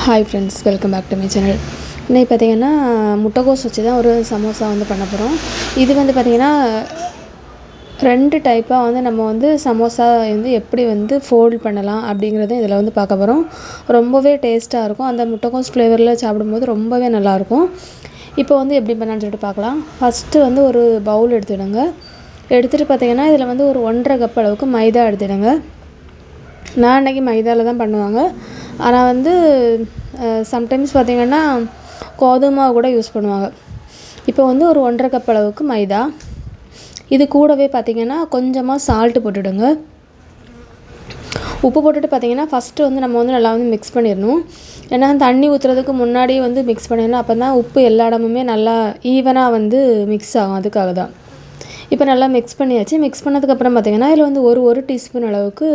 Hi friends, welcome back to my channel. இன்னைக்கு பார்த்திங்கன்னா முட்டைகோஸ் வச்சு தான் ஒரு சமோசா பண்ண போகிறோம். இது பார்த்திங்கன்னா 2 டைப்பாக நம்ம சமோசா எப்படி ஃபோல்ட் பண்ணலாம் அப்படிங்கிறத இதில் பார்க்க போகிறோம். ரொம்பவே டேஸ்ட்டாக இருக்கும். அந்த முட்டைகோஸ் ஃப்ளேவரில் சாப்பிடும்போது ரொம்பவே நல்லாயிருக்கும். இப்போ எப்படி பண்ணலான்னு சொல்லிட்டு பார்க்கலாம். ஃபஸ்ட்டு ஒரு பவுல் எடுத்துவிடுங்க. எடுத்துகிட்டு பார்த்திங்கன்னா இதில் ஒரு 1.5 கப் அளவுக்கு மைதா எடுத்துவிடுங்க. நான் அன்றைக்கி மைதாவில் தான் பண்ணுவாங்க. ஆனால் சம்டைம்ஸ் பார்த்திங்கன்னா கோதுமை மாவு கூட யூஸ் பண்ணுவாங்க. இப்போ ஒரு 1.5 கப் அளவுக்கு மைதா. இது கூடவே பார்த்திங்கன்னா கொஞ்சமாக சால்ட்டு போட்டுவிடுங்க. உப்பு போட்டுட்டு பார்த்திங்கன்னா ஃபஸ்ட்டு நம்ம நல்லா மிக்ஸ் பண்ணிடணும். ஏன்னா தண்ணி ஊற்றுறதுக்கு முன்னாடியே மிக்ஸ் பண்ணிடணும். அப்போ தான் உப்பு எல்லா இடமுமே நல்லா ஈவனாக மிக்ஸ் ஆகும். அதுக்காக தான். இப்போ நல்லா மிக்ஸ் பண்ணியாச்சு. மிக்ஸ் பண்ணதுக்கப்புறம் பார்த்திங்கன்னா இதில் ஒரு டீஸ்பூன் அளவுக்கு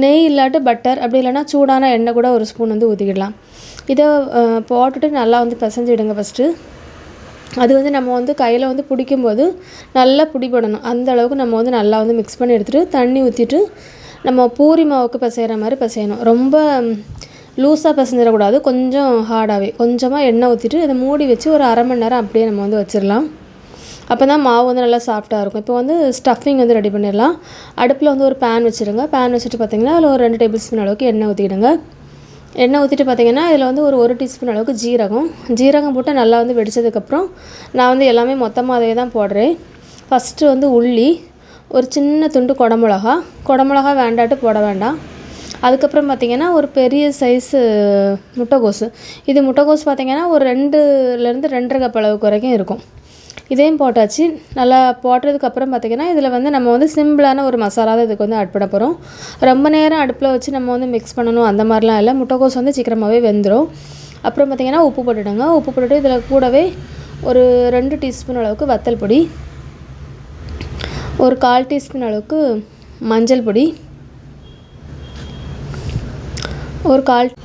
நெய் இல்லாட்டி பட்டர், அப்படி இல்லைனா சூடான எண்ணெய் கூட ஒரு ஸ்பூன் ஊற்றிக்கிடலாம். இதை போட்டுட்டு நல்லா பிசைஞ்சிடுங்க ஃபஸ்ட்டு. அது நம்ம கையில் பிடிக்கும்போது நல்லா பிடிபடணும். அந்த அளவுக்கு நம்ம நல்லா மிக்ஸ் பண்ணி எடுத்துகிட்டு தண்ணி ஊற்றிட்டு நம்ம பூரி மாவுக்கு பிசைகிற மாதிரி பிசையணும். ரொம்ப லூஸாக பிசைஞ்சிடக்கூடாது. கொஞ்சம் ஹார்டாகவே கொஞ்சமாக எண்ணெய் ஊற்றிட்டு இதை மூடி வச்சு ஒரு அரை மணி நேரம் அப்படியே நம்ம வச்சிடலாம். அப்போ தான் மாவு நல்லா சாஃப்டாக இருக்கும். இப்போ ஸ்டஃபிங் ரெடி பண்ணிடலாம். அடுப்பில் ஒரு பேன் வச்சுருங்க. பேன் வச்சுட்டு பார்த்திங்கன்னா அதில் ஒரு 2 டேபிள் ஸ்பூன் அளவுக்கு எண்ணெய் ஊற்றிடுங்க. எண்ணெய் ஊற்றிட்டு பார்த்திங்கன்னா இதில் ஒரு டீஸ்பூன் அளவுக்கு ஜீரகம் போட்டு நல்லா வெடித்ததுக்கப்புறம் நான் எல்லாமே மொத்தமாக அதே தான் போடுறேன். ஃபஸ்ட்டு உள்ளி, ஒரு சின்ன துண்டு குடமிளகா வேண்டாட்டு போட வேண்டாம். அதுக்கப்புறம் பார்த்திங்கன்னா ஒரு பெரிய சைஸு முட்டைகோஸு. இது முட்டைகோஸ் பார்த்திங்கன்னா ஒரு 2லேருந்து 2.5 கப் அளவுக்கு வரைக்கும் இருக்கும். இதையும் போட்டாச்சு. நல்லா போட்டதுக்கப்புறம் பார்த்திங்கன்னா இதில் நம்ம சிம்பிளான ஒரு மசாலா தான் இதுக்கு ஆட் பண்ண போகிறோம். ரொம்ப நேரம் அடுப்பில் வச்சு நம்ம மிக்ஸ் பண்ணணும் அந்த மாதிரிலாம் இல்லை. முட்டைகோஸ் சீக்கிரமாகவே வெந்துடும். அப்புறம் பார்த்திங்கன்னா உப்பு போட்டுடுங்க. உப்பு போட்டுட்டு இதில் கூடவே ஒரு 2 டீஸ்பூன் அளவுக்கு வத்தல் பொடி, ஒரு 1/4 டீஸ்பூன் அளவுக்கு மஞ்சள் பொடி, ஒரு 1/4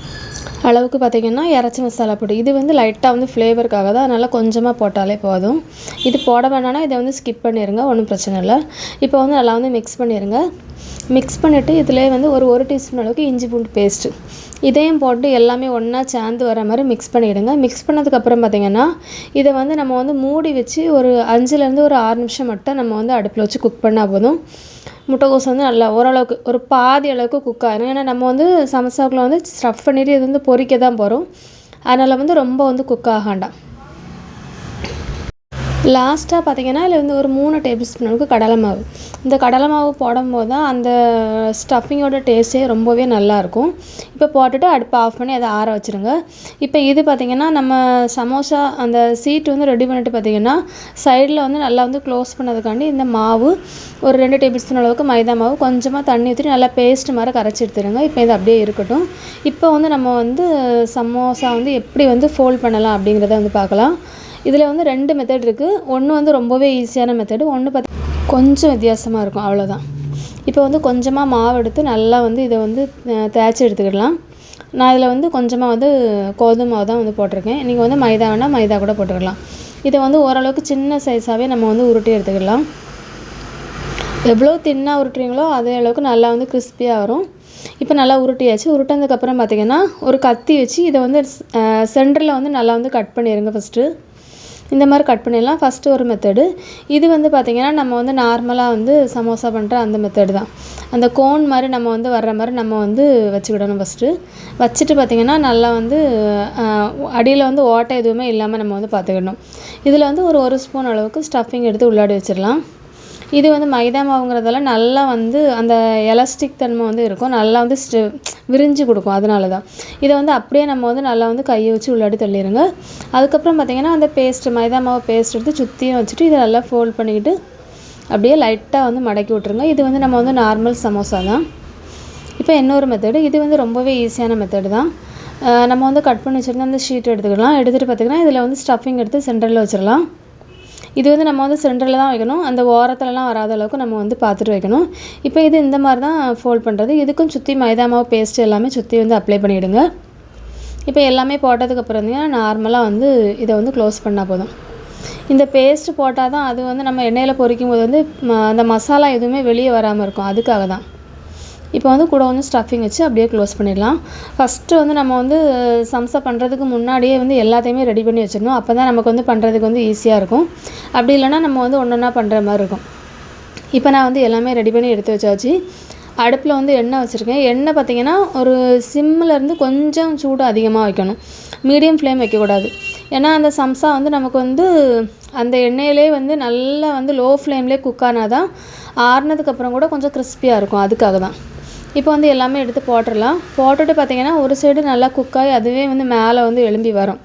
அளவுக்கு பார்த்திங்கன்னா இறச்சி மசாலா பொடி. இது லைட்டாக ஃப்ளேவருக்காக தான், அதனால் கொஞ்சமாக போட்டாலே போதும். இது போட வேணான்னா இதை ஸ்கிப் பண்ணிடுங்க, ஒன்றும் பிரச்சனை இல்லை. இப்போ நல்லா மிக்ஸ் பண்ணிடுங்க. மிக்ஸ் பண்ணிவிட்டு இதிலே ஒரு டீஸ்பூன் அளவுக்கு இஞ்சி பூண்டு பேஸ்ட்டு இதையும் போட்டு எல்லாமே ஒன்றா சேர்ந்து வர மாதிரி மிக்ஸ் பண்ணிவிடுங்க. மிக்ஸ் பண்ணதுக்கப்புறம் பார்த்திங்கன்னா இதை நம்ம மூடி வச்சு ஒரு 5லேருந்து ஒரு 6 நிமிஷம் மட்டும் நம்ம அடுப்பில் வச்சு குக் பண்ணால் போதும். முட்டைகோஸ் நல்லா ஓரளவுக்கு ஒரு பாதி அளவுக்கு குக் ஆகிடும். ஏன்னா நம்ம சமோசாவுக்குள்ள ஸ்டஃப் பண்ணிவிட்டு இது பொரிக்க தான் போகிறோம். அதனால் ரொம்ப குக் ஆகாண்டாம். லாஸ்ட்டாக பார்த்திங்கன்னா இதில் ஒரு 3 டேபிள் ஸ்பூன் அளவுக்கு கடலை மாவு. இந்த கடலை மாவு போடும்போது தான் அந்த ஸ்டஃபிங்கோட டேஸ்ட்டே ரொம்பவே நல்லாயிருக்கும். இப்போ போட்டுட்டு அடுப்பை ஆஃப் பண்ணி அதை ஆற வச்சுருங்க. இப்போ இது பார்த்திங்கன்னா நம்ம சமோசா அந்த சீட் ரெடி பண்ணிட்டு பார்த்திங்கன்னா சைடில் நல்லா க்ளோஸ் பண்ணதுக்காண்டி இந்த மாவு ஒரு 2 டேபிள் ஸ்பூன் அளவுக்கு மைதா மாவு கொஞ்சமாக தண்ணி ஊற்றி நல்லா பேஸ்ட் மாதிரி கரைச்சி எடுத்துடுங்க. இப்போ இது அப்படியே இருக்கட்டும். இப்போ நம்ம சமோசா எப்படி ஃபோல்ட் பண்ணலாம் அப்படிங்கிறத பார்க்கலாம். இதில் 2 மெத்தட் இருக்குது. ஒன்று ரொம்பவே ஈஸியான மெத்தடு, ஒன்று கொஞ்சம் வித்தியாசமாக இருக்கும், அவ்வளோதான். இப்போ கொஞ்சமாக மாவு எடுத்து நல்லா இதை தேய்ச்சி எடுத்துக்கிடலாம். நான் இதில் கொஞ்சமாக கோதுமை மாவு தான் போட்டிருக்கேன். நீங்கள் மைதா வேணால் மைதா கூட போட்டுக்கலாம். இதை ஓரளவுக்கு சின்ன சைஸாகவே நம்ம உருட்டி எடுத்துக்கிடலாம். எவ்வளோ தின்னாக உருட்டுறீங்களோ அதே அளவுக்கு நல்லா கிறிஸ்பியாக வரும். இப்போ நல்லா உருட்டியாச்சு. உருட்டினதுக்கப்புறம் பார்த்திங்கன்னா ஒரு கத்தி வச்சு இதை சென்டரில் நல்லா கட் பண்ணிடுங்க. ஃபஸ்ட்டு இந்த மாதிரி கட் பண்ணிடலாம். ஃபஸ்ட்டு ஒரு மெத்தடு. இது பார்த்திங்கன்னா நம்ம நார்மலாக சமோசா பண்ணுற அந்த மெத்தடு தான். அந்த கோன் மாதிரி நம்ம வர்ற மாதிரி நம்ம வச்சுக்கிடணும். ஃபஸ்ட்டு வச்சுட்டு பார்த்திங்கன்னா நல்லா அடியில் ஓட்டை எதுவுமே இல்லாமல் நம்ம பார்த்துக்கிடணும். இதில் ஒரு ஸ்பூன் அளவுக்கு ஸ்டஃபிங் எடுத்து உள்ளாடி வச்சிடலாம். இது மைதா மாவுங்கிறதால நல்லா அந்த எலாஸ்டிக் தன்மை இருக்கும். நல்லா விரிஞ்சு கொடுக்கும். அதனால தான் இதை அப்படியே நம்ம நல்லா கையை வச்சு உள்ளாடி தள்ளிடுங்க. அதுக்கப்புறம் பார்த்திங்கன்னா அந்த பேஸ்ட்டு மைதா மாவு பேஸ்ட் எடுத்து சுற்றியும் வச்சுட்டு இதை நல்லா ஃபோல்ட் பண்ணிக்கிட்டு அப்படியே லைட்டாக மடக்கி விட்ருங்க. இது நம்ம நார்மல் சமோசா தான். இப்போ இன்னொரு மெத்தடு. இது ரொம்பவே ஈஸியான மெத்தடு தான். நம்ம கட் பண்ணி வச்சுருந்தா அந்த ஷீட் எடுத்துக்கலாம். எடுத்துகிட்டு பார்த்திங்கன்னா இதில் ஸ்டஃபிங் எடுத்து சென்டரில் வச்சிடலாம். இது நம்ம சென்டரில் தான் வைக்கணும். அந்த ஓரத்துலலாம் வராத அளவுக்கு நம்ம பார்த்துட்டு வைக்கணும். இப்போ இது இந்த மாதிரி தான் ஃபோல்ட் பண்ணுறது. இதுக்கும் சுற்றி மைதா மாவு பேஸ்ட்டு எல்லாமே சுற்றி அப்ளை பண்ணிவிடுங்க. இப்போ எல்லாமே போட்டதுக்கப்புறம் நார்மலாக இதை க்ளோஸ் பண்ணால் போதும். இந்த பேஸ்ட்டு போட்டால் தான் அது நம்ம எண்ணெயில் பொரிக்கும் போது அந்த மசாலா எதுவுமே வெளியே வராமல் இருக்கும். அதுக்காக தான். இப்போ வந்து கூட கொஞ்சம் ஸ்டஃபிங் வச்சு அப்படியே க்ளோஸ் பண்ணிடலாம். ஃபஸ்ட்டு வந்து நம்ம வந்து சம்சா பண்ணுறதுக்கு முன்னாடியே வந்து எல்லாத்தையுமே ரெடி பண்ணி வச்சிடணும். அப்போ தான் நமக்கு வந்து பண்ணுறதுக்கு வந்து ஈஸியாக இருக்கும். அப்படி இல்லைனா நம்ம வந்து ஒன்றா பண்ணுற மாதிரி இருக்கும். இப்போ நான் வந்து எல்லாமே ரெடி பண்ணி எடுத்து வச்சாச்சு. அடுப்பில் வந்து எண்ணெய் வச்சுருக்கேன். எண்ணெய் பார்த்திங்கன்னா ஒரு சிம்மிலேருந்து கொஞ்சம் சூடு அதிகமாக வைக்கணும். மீடியம் ஃப்ளேம் வைக்கக்கூடாது. ஏன்னா அந்த சம்சா வந்து நமக்கு வந்து அந்த எண்ணெயிலே வந்து நல்லா வந்து லோ ஃப்ளேம்லேயே குக் ஆனால் தான் ஆறுனதுக்கப்புறம் கூட கொஞ்சம் கிறிஸ்பியாக இருக்கும். அதுக்காக தான். இப்போ வந்து எல்லாமே எடுத்து போட்டுடலாம். போட்டுட்டு பார்த்திங்கன்னா ஒரு சைடு நல்லா குக்காகி அதுவே வந்து மேலே வந்து எழும்பி வரும்.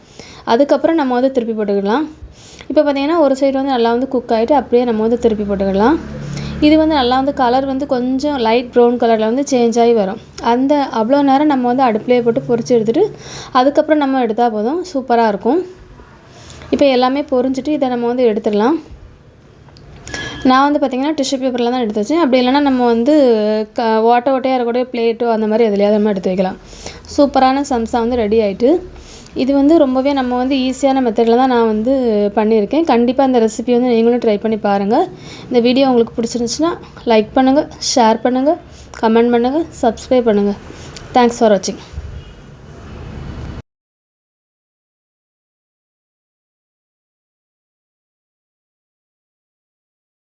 அதுக்கப்புறம் நம்ம வந்து திருப்பி போட்டுக்கலாம். இப்போ பார்த்திங்கன்னா ஒரு சைடு வந்து நல்லா வந்து குக் ஆகிட்டு அப்படியே நம்ம வந்து திருப்பி போட்டுக்கலாம். இது வந்து நல்லா வந்து கலர் வந்து கொஞ்சம் லைட் ப்ரௌன் கலரில் வந்து சேஞ்ச் ஆகி வரும். அவ்வளோ நேரம் நம்ம வந்து அடுப்புலேயே போட்டு பொரிச்சு எடுத்துகிட்டு அதுக்கப்புறம் நம்ம எடுத்தால் போதும், சூப்பராக இருக்கும். இப்போ எல்லாமே பொரிஞ்சிட்டு இதை நம்ம வந்து எடுத்துடலாம். நான் வந்து பார்த்திங்கன்னா டிஷ்யூ பேப்பரில் தான் எடுத்து வச்சேன். அப்படி இல்லைனா நம்ம வந்து ஓட்டையாக இருக்கக்கூடிய பிளேட்டோ அந்த மாதிரி எதுலையாவது நம்ம எடுத்து வைக்கலாம். சூப்பரான சம்சா வந்து ரெடி ஆகிட்டு. இது வந்து ரொம்பவே நம்ம வந்து ஈஸியான மெத்தடில் தான் நான் வந்து பண்ணியிருக்கேன். கண்டிப்பாக இந்த ரெசிபி வந்து நீங்களும் ட்ரை பண்ணி பாருங்கள். இந்த வீடியோ உங்களுக்கு பிடிச்சிருந்துச்சுன்னா லைக் பண்ணுங்கள், ஷேர் பண்ணுங்கள், கமெண்ட் பண்ணுங்கள், சப்ஸ்கிரைப் பண்ணுங்கள். தேங்க்ஸ் ஃபார் வாட்சிங்.